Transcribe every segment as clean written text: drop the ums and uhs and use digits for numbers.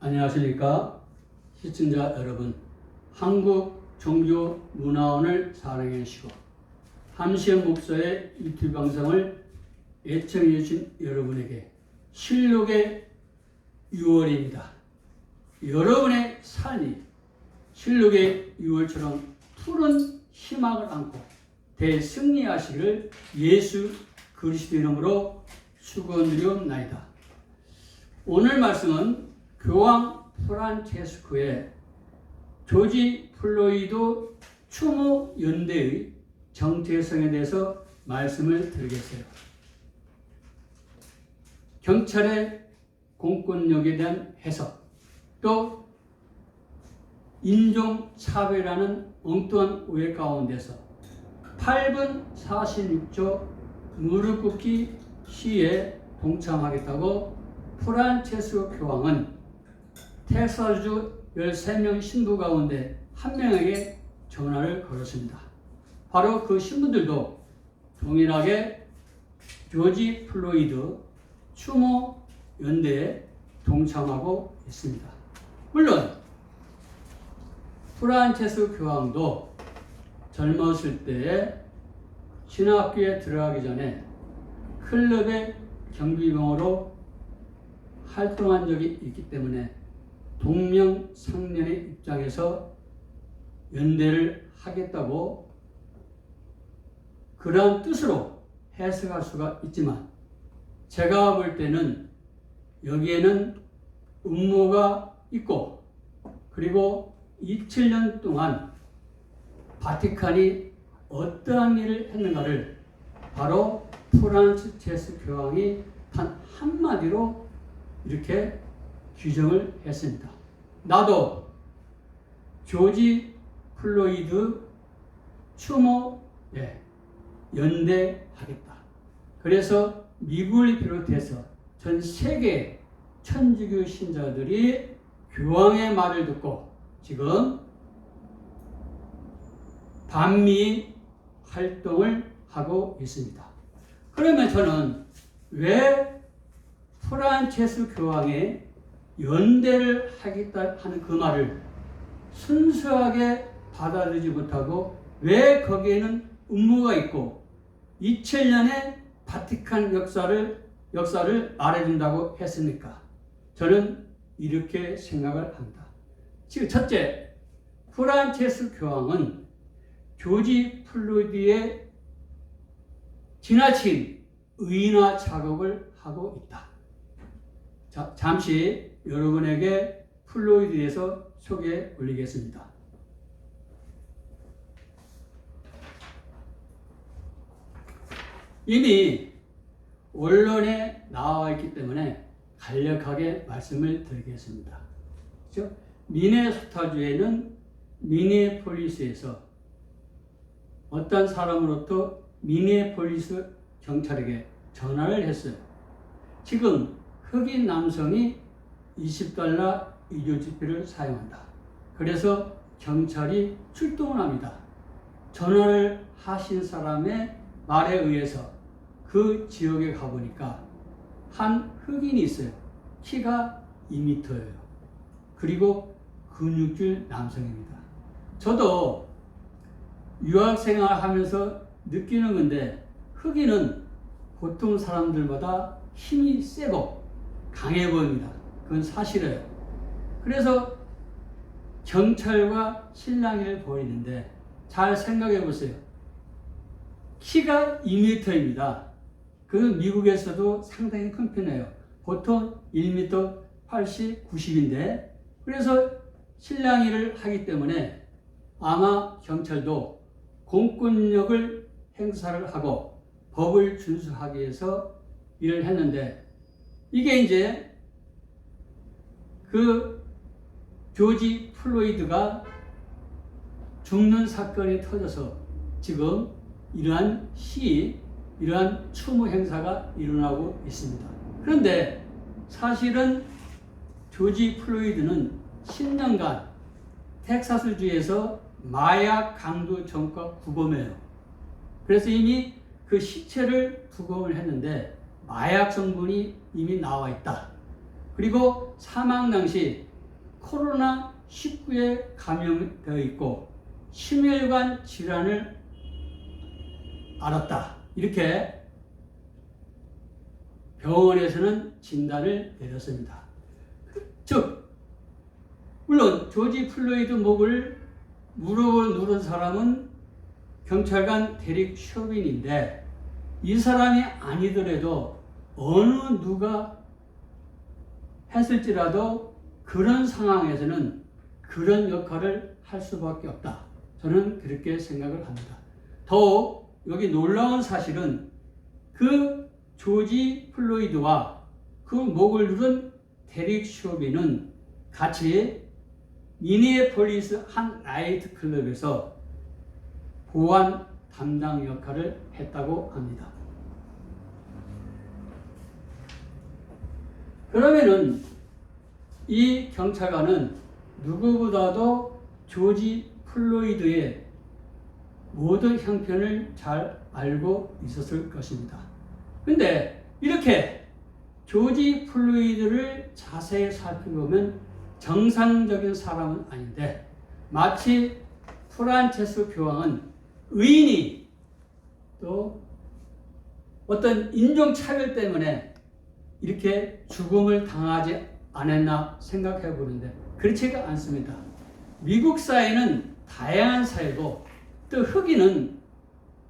안녕하십니까 시청자 여러분. 한국종교문화원을 사랑해 주시고 함시현 목사의 유튜브 방송을 애청해 주신 여러분에게 실록의 6월입니다. 여러분의 삶이 실록의 6월처럼 푸른 희망을 안고 대승리하시기를 예수 그리스도 이름으로 축원드리옵나이다. 오늘 말씀은 교황 프란체스코의 조지 플로이드 추모 연대의 정체성에 대해서 말씀을 드리겠어요. 경찰의 공권력에 대한 해석, 또 인종차별이라는 엉뚱한 오해 가운데서 8분 46초 무릎 꿇기 시위에 동참하겠다고 프란체스코 교황은 텍사스주 13명 신부 가운데 한 명에게 전화를 걸었습니다. 바로 그 신부들도 동일하게 조지 플로이드 추모 연대에 동참하고 있습니다. 물론 프란체스코 교황도 젊었을 때에 신학교에 들어가기 전에 클럽의 경비병으로 활동한 적이 있기 때문에 동명상련의 입장에서 연대를 하겠다고 그러한 뜻으로 해석할 수가 있지만, 제가 볼 때는 여기에는 음모가 있고, 그리고 2000년 동안 바티칸이 어떠한 일을 했는가를 바로 프란체스코 교황이 단 한마디로 이렇게 규정을 했습니다. 나도 조지 플로이드 추모에 연대하겠다. 그래서 미국을 비롯해서 전 세계 천주교 신자들이 교황의 말을 듣고 지금 반미 활동을 하고 있습니다. 그러면 저는 왜 프란체스코 교황의 연대를 하겠다 하는 그 말을 순수하게 받아들이지 못하고 왜 거기에는 음모가 있고 2000년의 바티칸 역사를 말해준다고 했습니까? 저는 이렇게 생각을 합니다. 지금 첫째, 프란체스코 교황은 조지 플로이드의 지나친 의인화 작업을 하고 있다. 자, 잠시 여러분에게 플로이드에 대해서 소개해 올리겠습니다. 이미 언론에 나와 있기 때문에 간략하게 말씀을 드리겠습니다. 그렇죠? 미네소타주에는 미네폴리스에서 어떤 사람으로부터 미네폴리스 경찰에게 전화를 했어요. 지금 흑인 남성이 $20 의료지폐를 사용한다. 그래서 경찰이 출동을 합니다. 전화를 하신 사람의 말에 의해서 그 지역에 가보니까 한 흑인이 있어요. 키가 2m예요. 그리고 근육질 남성입니다. 저도 유학생활 하면서 느끼는 건데, 흑인은 보통 사람들보다 힘이 세고 강해 보입니다. 그건 사실이에요. 그래서 경찰과 실랑이를 벌이는데 잘 생각해 보세요. 키가 2m입니다. 그 미국에서도 상당히 큰 편이에요. 보통 1m 80, 90인데, 그래서 실랑이를 하기 때문에 아마 경찰도 공권력을 행사를 하고 법을 준수하기 위해서 일을 했는데, 이게 이제 그 조지 플로이드가 죽는 사건이 터져서 지금 이러한 이러한 추모 행사가 일어나고 있습니다. 그런데 사실은 조지 플로이드는 10년간 텍사스주에서 마약 강도 전과 구범해요. 그래서 이미 그 시체를 부검을 했는데 마약 성분이 이미 나와 있다. 그리고 사망 당시 코로나19에 감염되어 있고 심혈관 질환을 앓았다. 이렇게 병원에서는 진단을 내렸습니다. 즉, 물론 조지 플로이드 목을 무릎을 누른 사람은 경찰관 데릭 쇼빈인데 이 사람이 아니더라도 어느 누가 했을지라도 그런 상황에서는 그런 역할을 할 수밖에 없다. 저는 그렇게 생각을 합니다. 더욱 여기 놀라운 사실은 그 조지 플로이드와 그 목을 누른 데릭 쇼빈은 같이 미니애폴리스 한 나이트클럽에서 보안 담당 역할을 했다고 합니다. 그러면은 이 경찰관은 누구보다도 조지 플로이드의 모든 형편을 잘 알고 있었을 것입니다. 근데 이렇게 조지 플로이드를 자세히 살펴보면 정상적인 사람은 아닌데 마치 프란체스코 교황은 의인이 또 어떤 인종차별 때문에 이렇게 죽음을 당하지 않았나 생각해 보는데 그렇지가 않습니다. 미국 사회는 다양한 사회고 또 흑인은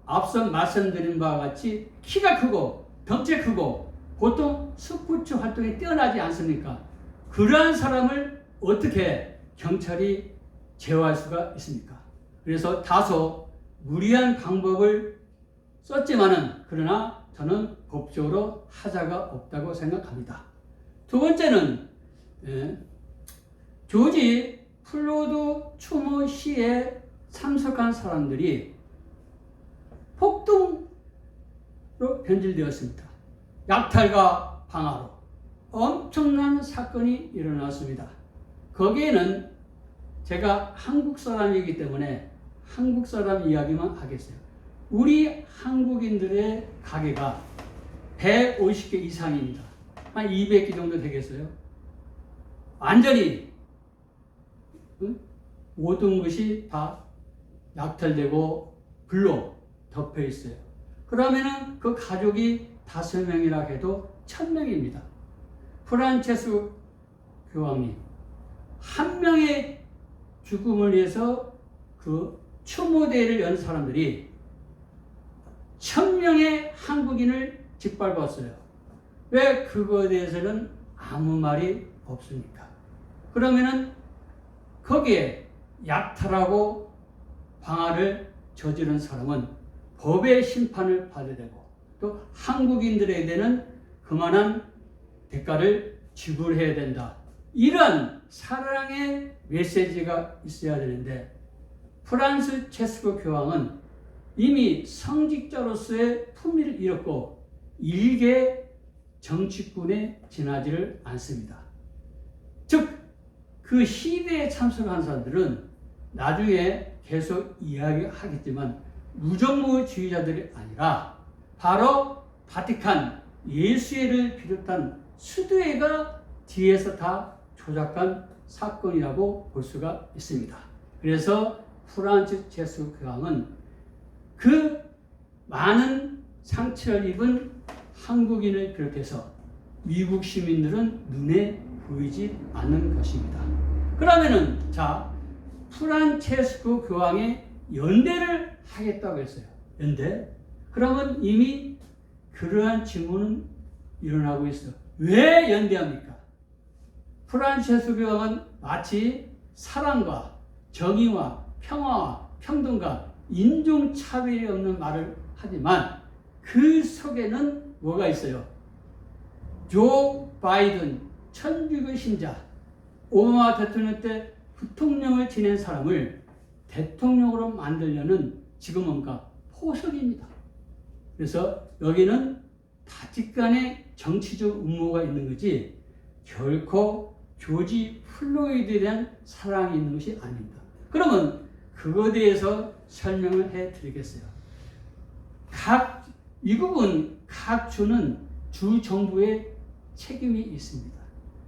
앞서 말씀드린 바와 같이 키가 크고 덩치 크고 보통 스포츠 활동에 뛰어나지 않습니까? 그러한 사람을 어떻게 경찰이 제어할 수가 있습니까? 그래서 다소 무리한 방법을 썼지만은 그러나 저는 법적으로 하자가 없다고 생각합니다. 두 번째는 조지 플로이드 추모 시에 참석한 사람들이 폭동으로 변질되었습니다. 약탈과 방화로 엄청난 사건이 일어났습니다. 거기에는 제가 한국 사람이기 때문에 한국 사람 이야기만 하겠어요. 우리 한국인들의 가게가 150개 이상입니다. 한 200개 정도 되겠어요. 완전히 모든 것이 다 약탈되고 불로 덮여 있어요. 그러면은 그 가족이 5명이라 해도 1000명입니다. 프란체스코 교황님 한 명의 죽음을 위해서 그 추모대회를 연 사람들이 1000명의 한국인을 짓밟았어요. 왜 그거에 대해서는 아무 말이 없습니까? 그러면은 거기에 약탈하고 방화를 저지른 사람은 법의 심판을 받아야 되고 또 한국인들에게는 그만한 대가를 지불해야 된다. 이런 사랑의 메시지가 있어야 되는데 프란체스코 교황은 이미 성직자로서의 품위를 잃었고 일개 정치꾼에 지나지를 않습니다. 즉 그 시대에 참석한 사람들은 나중에 계속 이야기하겠지만 무정부주의자들이 아니라 바로 바티칸 예수회를 비롯한 수도회가 뒤에서 다 조작한 사건이라고 볼 수가 있습니다. 그래서 프란체스코 교황은 그 많은 상처를 입은 한국인을 비롯해서 미국 시민들은 눈에 보이지 않는 것입니다. 그러면은 자 프란체스코 교황의 연대를 하겠다고 했어요. 연대? 그러면 이미 그러한 질문은 일어나고 있어요. 왜 연대합니까? 프란체스코 교황은 마치 사랑과 정의와 평화와 평등과 인종차별이 없는 말을 하지만 그 속에는 뭐가 있어요? 조 바이든 천주교 신자 오바마 대통령 때 부통령을 지낸 사람을 대통령으로 만들려는 지금 뭔가 포석입니다. 그래서 여기는 다직간의 정치적 음모가 있는 거지 결코 조지 플로이드에 대한 사랑이 있는 것이 아닙니다. 그러면 그거에 대해서 설명을 해드리겠어요. 미국은 각 주는 주 정부의 책임이 있습니다.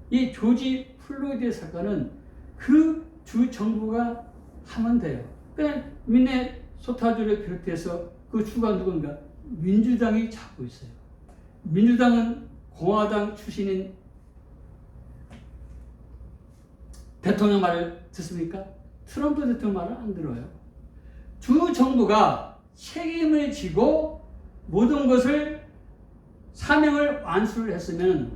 이 조지 플로이드 사건은 그 주 정부가 하면 돼요. 그냥 미네소타주를 비롯해서 그 주가 누군가? 민주당이 잡고 있어요. 민주당은 공화당 출신인 대통령 말을 듣습니까? 트럼프 대통령 말을 안 들어요. 주 정부가 책임을 지고 모든 것을 사명을 완수를 했으면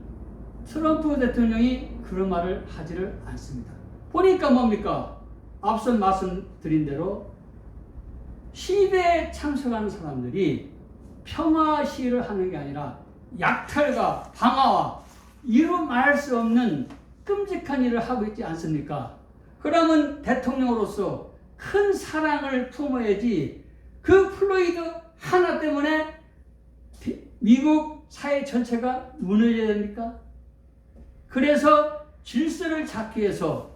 트럼프 대통령이 그런 말을 하지를 않습니다. 보니까 뭡니까? 앞서 말씀드린 대로 시위대에 참석하는 사람들이 평화 시위를 하는 게 아니라 약탈과 방화와 이루 말할 수 없는 끔찍한 일을 하고 있지 않습니까? 그러면 대통령으로서 큰 사랑을 품어야지 그 플로이드 하나 때문에 미국 사회 전체가 무너져야 됩니까? 그래서 질서를 잡기 위해서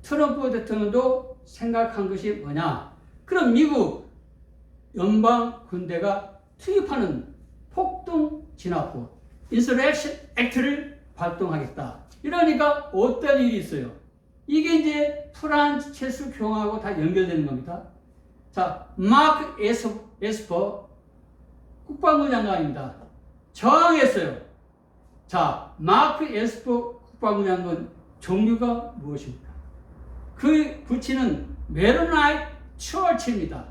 트럼프 대통령도 생각한 것이 뭐냐? 그럼 미국 연방 군대가 투입하는 폭동 진압법 인서렉션 액트를 발동하겠다. 이러니까 어떤 일이 있어요? 이게 이제 프란체스 교황하고 다 연결되는 겁니다. 자, 마크 에스퍼 국방부 장관입니다. 저항했어요. 자, 마크 에스퍼 국방부 장관 종류가 무엇입니까? 그 부치는 메로나이트 처치입니다.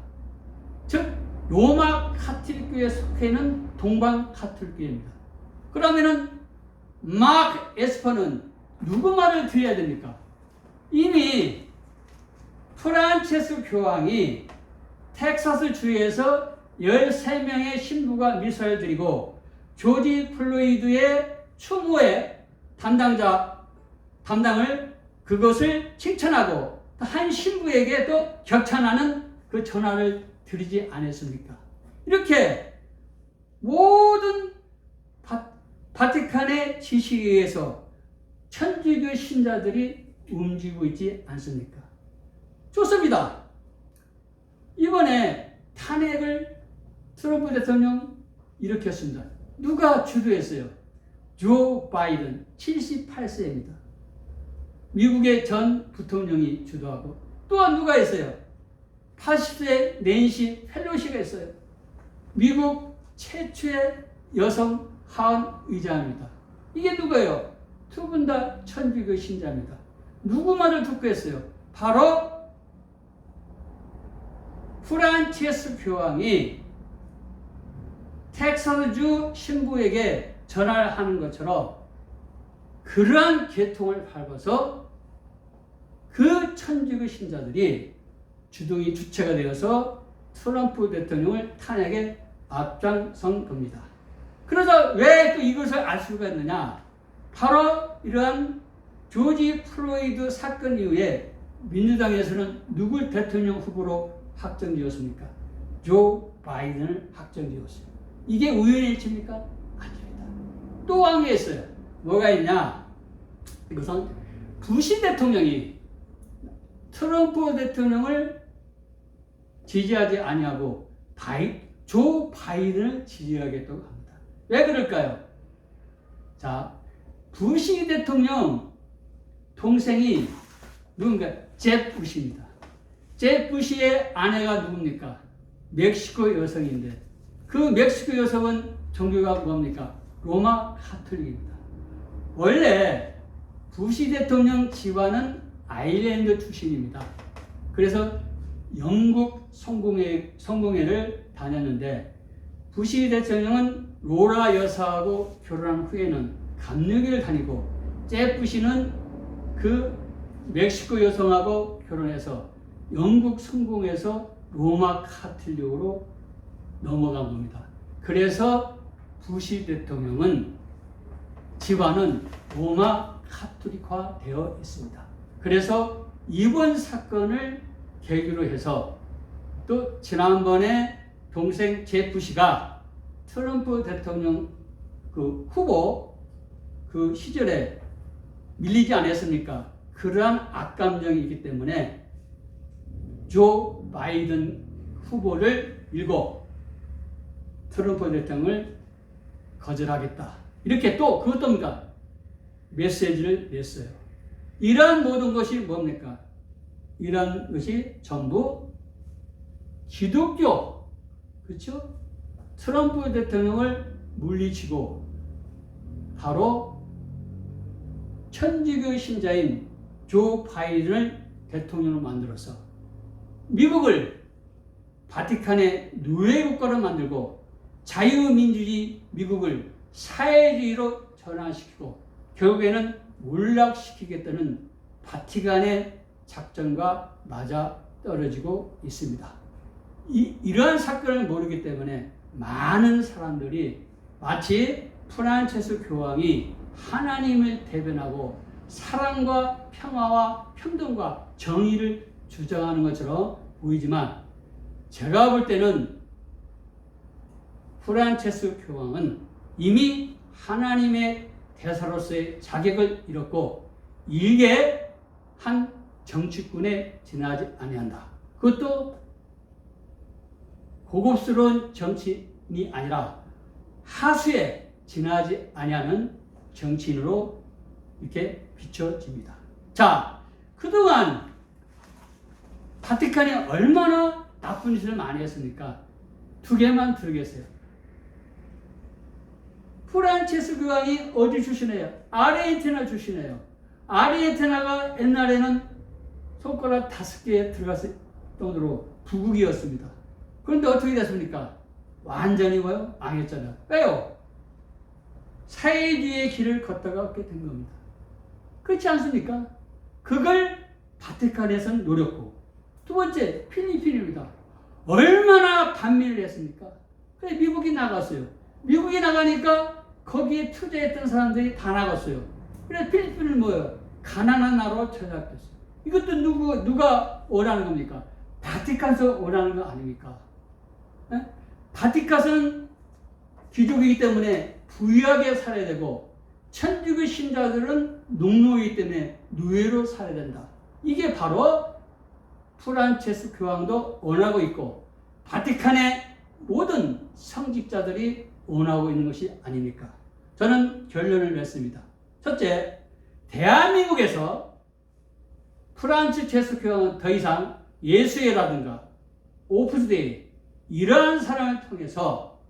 즉 로마 카톨릭교에 속해 있는 동방 카톨릭교입니다. 그러면은 마크 에스퍼는 누구 말을 들어야 됩니까? 이미 프란체스 교황이 텍사스 주에서 13명의 신부가 미사를 드리고 조지 플로이드의 추모의 담당을 그것을 칭찬하고 한 신부에게 또 격찬하는 그 전화를 드리지 않았습니까? 이렇게 모든 바티칸의 지시에 의해서 천주교 신자들이 움직이고 있지 않습니까? 좋습니다. 이번에 탄핵을 트럼프 대통령 일으켰습니다. 누가 주도했어요? 조 바이든 78세입니다. 미국의 전 부통령이 주도하고 또한 누가 있어요? 80세 낸시 펠로시가 있어요. 미국 최초의 여성 하원 의장입니다. 이게 누구예요? 두 분 다 천주교 신자입니다. 누구 말을 듣고 했어요? 바로 프란체스 교황이 텍사스주 신부에게 전화를 하는 것처럼 그러한 계통을 밟아서 그 천주교 신자들이 주둥이 주체가 되어서 트럼프 대통령을 탄핵에 앞장선 겁니다. 그래서 왜 또 이것을 알 수가 있느냐? 바로 이러한 조지 플로이드 사건 이후에 민주당에서는 누굴 대통령 후보로 확정지었습니까? 조 바이든을 확정지었어요. 이게 우연의 일치입니까? 아닙니다. 또 한 게 있어요. 뭐가 있냐? 이것은 부시 대통령이 트럼프 대통령을 지지하지 아니하고 조 바이든을 지지하겠다고 합니다. 왜 그럴까요? 자, 부시 대통령 동생이 누군가? 잽 부시입니다. 잽 부시의 아내가 누굽니까? 멕시코 여성인데 그 멕시코 여성은 종교가 뭡니까? 로마 카톨릭입니다. 원래 부시 대통령 집안은 아일랜드 출신입니다. 그래서 영국 성공회를 다녔는데 부시 대통령은 로라 여사하고 결혼한 후에는 감리교를 다니고 잽 부시는 그 멕시코 여성하고 결혼해서 영국 성공에서 로마 카톨릭으로 넘어간 겁니다. 그래서 부시 대통령은 집안은 로마 카톨릭화 되어 있습니다. 그래서 이번 사건을 계기로 해서 또 지난번에 동생 잽 부시가 트럼프 대통령 그 후보 그 시절에 밀리지 않았습니까? 그러한 악감정이 있기 때문에 조 바이든 후보를 밀고 트럼프 대통령을 거절하겠다. 이렇게 또 그것도 뭡니까? 메시지를 냈어요. 이러한 모든 것이 뭡니까? 이러한 것이 전부 기독교, 그렇죠? 트럼프 대통령을 물리치고 바로 천주교 신자인 조 바이든을 대통령으로 만들어서 미국을 바티칸의 노예국가로 만들고 자유민주주의 미국을 사회주의로 전환시키고 결국에는 몰락시키겠다는 바티칸의 작전과 맞아 떨어지고 있습니다. 이러한 사건을 모르기 때문에 많은 사람들이 마치 프란체스 교황이 하나님을 대변하고 사랑과 평화와 평등과 정의를 주장하는 것처럼 보이지만 제가 볼 때는 프란체스 교황은 이미 하나님의 대사로서의 자격을 잃었고 일개 한 정치꾼에 지나지 아니한다. 그것도 고급스러운 정치인이 아니라 하수에 지나지 아니하는 정치인으로 이렇게 비춰집니다. 자, 그동안 바티칸이 얼마나 나쁜 짓을 많이 했습니까? 두 개만 들겠어요. 프란체스 교황이 어디 출신이에요? 아르헨티나 출신이에요. 아르헨티나가 옛날에는 손가락 5개 들어갔을 정도로 부국이었습니다. 그런데 어떻게 됐습니까? 완전히 뭐요? 망했잖아요. 왜요? 사회주의의 길을 걷다가 얻게 된 겁니다. 그렇지 않습니까? 그걸 바티칸에서는 노렸고, 두 번째 필리핀입니다. 얼마나 반민을 했습니까? 그래 미국이 나갔어요. 미국이 나가니까 거기에 투자했던 사람들이 다 나갔어요. 그래 필리핀은 뭐예요? 가난한 나라로 전락됐어요. 이것도 누가 오라는 겁니까? 바티칸에서 오라는 거 아닙니까? 에? 바티칸은 귀족이기 때문에 부유하게 살아야 되고 천주교 신자들은 농노이기 때문에 노예로 살아야 된다. 이게 바로 프란체스 교황도 원하고 있고 바티칸의 모든 성직자들이 원하고 있는 것이 아닙니까? 저는 결론을 냈습니다. 첫째, 대한민국에서 프란체스 교황은 더 이상 예수회라든가 오프스데이 이러한 사람을 통해서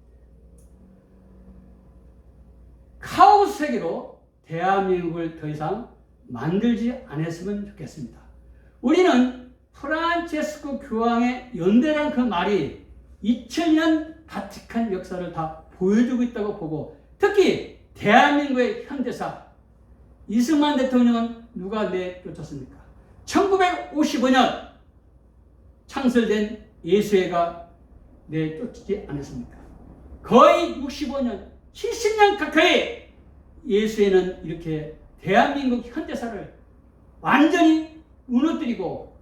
카오스 세계로 대한민국을 더 이상 만들지 않았으면 좋겠습니다. 우리는 프란체스코 교황의 연대란 그 말이 2000년 바티칸 역사를 다 보여주고 있다고 보고 특히 대한민국의 현대사 이승만 대통령은 누가 내쫓았습니까? 1955년 창설된 예수회가 내쫓지 않았습니까? 거의 65년, 70년 가까이 예수회는 이렇게 대한민국 현대사를 완전히 무너뜨리고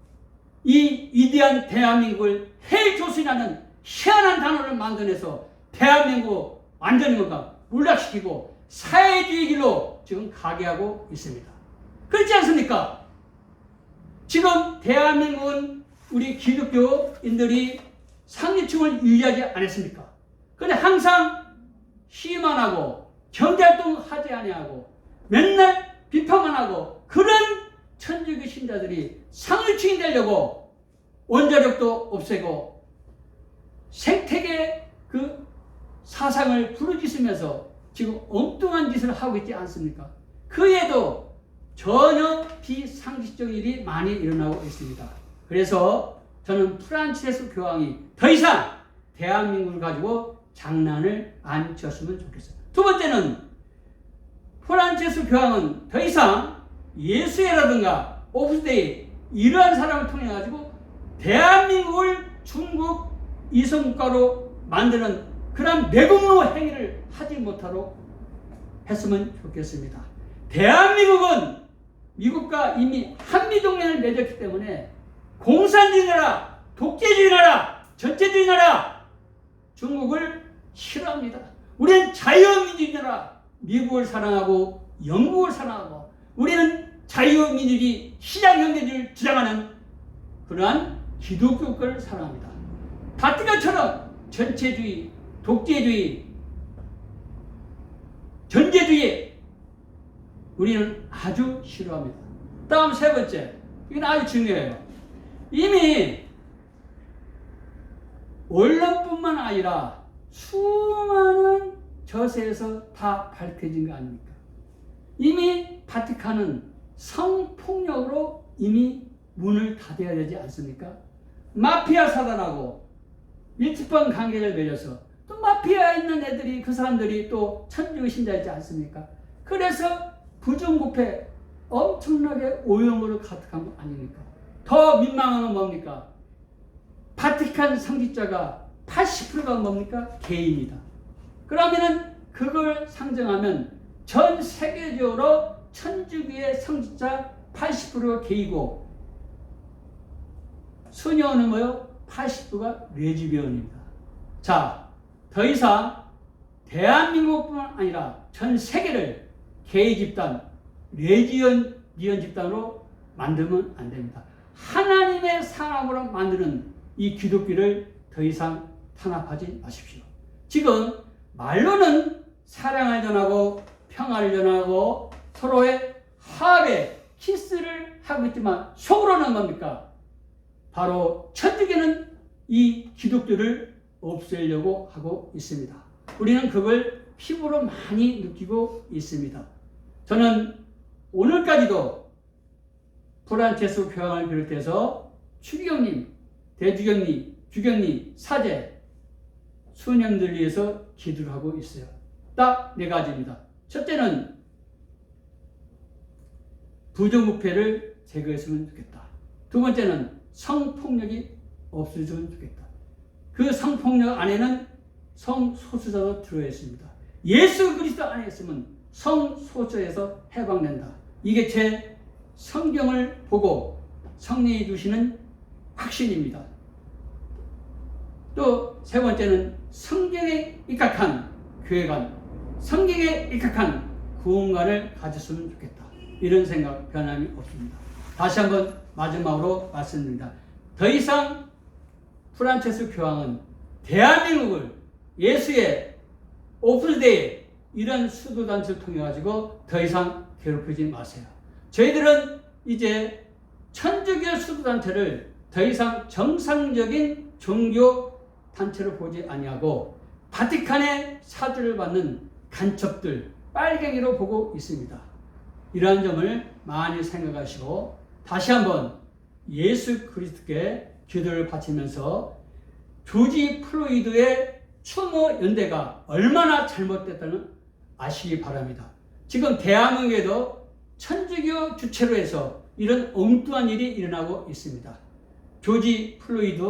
이 위대한 대한민국을 헬조선이라는 희한한 단어를 만들어내서 대한민국 완전히 뭔가 몰락시키고 사회주의 길로 지금 가게 하고 있습니다. 그렇지 않습니까? 지금 대한민국은 우리 기독교인들이 상류층을 유지하지 않았습니까? 그런데 항상 시위만 하고 경제활동 하지 아니하고 맨날 비판만 하고 그런 천주교 신자들이 상류층이 되려고 원자력도 없애고 생태계 그 사상을 부르짖으면서 지금 엉뚱한 짓을 하고 있지 않습니까? 그에도 전혀 비상식적인 일이 많이 일어나고 있습니다. 그래서 저는 프란체스 교황이 더 이상 대한민국을 가지고 장난을 안 쳤으면 좋겠어요. 두 번째는 프란체스 교황은 더 이상 예수회라든가 오프스데이 이러한 사람을 통해 가지고 대한민국을 중국 이성국가로 만드는 그런 매국노 행위를 하지 못하도록 했으면 좋겠습니다. 대한민국은 미국과 이미 한미동맹을 맺었기 때문에 공산주의 나라, 독재주의 나라, 전체주의 나라 중국을 싫어합니다. 우리는 자유민주주의 나라, 미국을 사랑하고 영국을 사랑하고 우리는 자유민주주의 시장경제주의를 주장하는 그러한 기독교국가를 사랑합니다. 바티칸처럼 전체주의, 독재주의, 전제주의 우리는 아주 싫어합니다. 다음 세 번째, 이건 아주 중요해요. 이미 언론뿐만 아니라 수많은 저서에서 다 밝혀진 거 아닙니까? 이미 바티칸은 성폭력으로 이미 문을 닫아야 되지 않습니까? 마피아 사단하고 밀접한 관계를 맺어서 또 마피아에 있는 애들이, 그 사람들이 또 천주교 신자이지 않습니까? 그래서 부정부패 엄청나게 오염으로 가득한 거 아닙니까? 더 민망한 건 뭡니까? 바티칸 성직자가 80%가 뭡니까? 게이입니다. 그러면은 그걸 상정하면 전 세계적으로 천주교의 성직자 80%가 게이고 수녀는 뭐요? 80%가 레즈비언입니다. 자, 더 이상 대한민국뿐만 아니라 전 세계를 게이 집단, 레즈비언 집단으로 만들면 안 됩니다. 하나님의 사람으로 만드는 이 기독교를 더 이상 탄압하지 마십시오. 지금 말로는 사랑을 전하고 평화를 전하고 서로의 화합에 키스를 하고 있지만 속으로는 뭡니까? 바로 천주교는 이 기독교를 없애려고 하고 있습니다. 우리는 그걸 피부로 많이 느끼고 있습니다. 저는 오늘까지도 프란체스코 교황을 비롯해서 추기경님, 대주경님, 주경님, 사제, 수녀님들 위해서 기도를 하고 있어요. 딱 네 가지입니다. 첫째는 부정부패를 제거했으면 좋겠다. 두 번째는 성폭력이 없어졌으면 좋겠다. 그 성폭력 안에는 성소수자도 들어있습니다. 예수 그리스도 안에 있으면 성소수자에서 해방된다. 이게 제 성경을 보고 성령이 주시는 확신입니다. 또 세 번째는 성경에 입각한 교회관, 성경에 입각한 구원관을 가졌으면 좋겠다. 이런 생각 변함이 없습니다. 다시 한번 마지막으로 말씀드립니다. 더 이상 프란체스코 교황은 대한민국을 예수의 오픈데이 이런 수도단체를 통해 가지고 더 이상 괴롭히지 마세요. 저희들은 이제 천주교 수도단체를 더 이상 정상적인 종교 단체로 보지 아니하고 바티칸의 사주를 받는 간첩들, 빨갱이로 보고 있습니다. 이러한 점을 많이 생각하시고 다시 한번 예수 그리스도께 기도를 바치면서 조지 플로이드의 추모 연대가 얼마나 잘못됐다는 아시기 바랍니다. 지금 대한민국에도 천주교 주체로 해서 이런 엉뚱한 일이 일어나고 있습니다. 조지 플로이드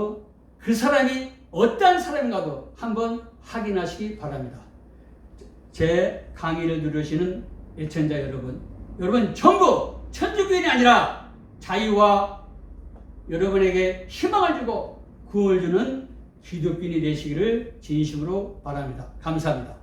그 사람이 어떤 사람인가도 한번 확인하시기 바랍니다. 제 강의를 들으시는 애청자 여러분 전부 천주교인이 아니라 자유와 여러분에게 희망을 주고 구원을 주는 기독교인이 되시기를 진심으로 바랍니다. 감사합니다.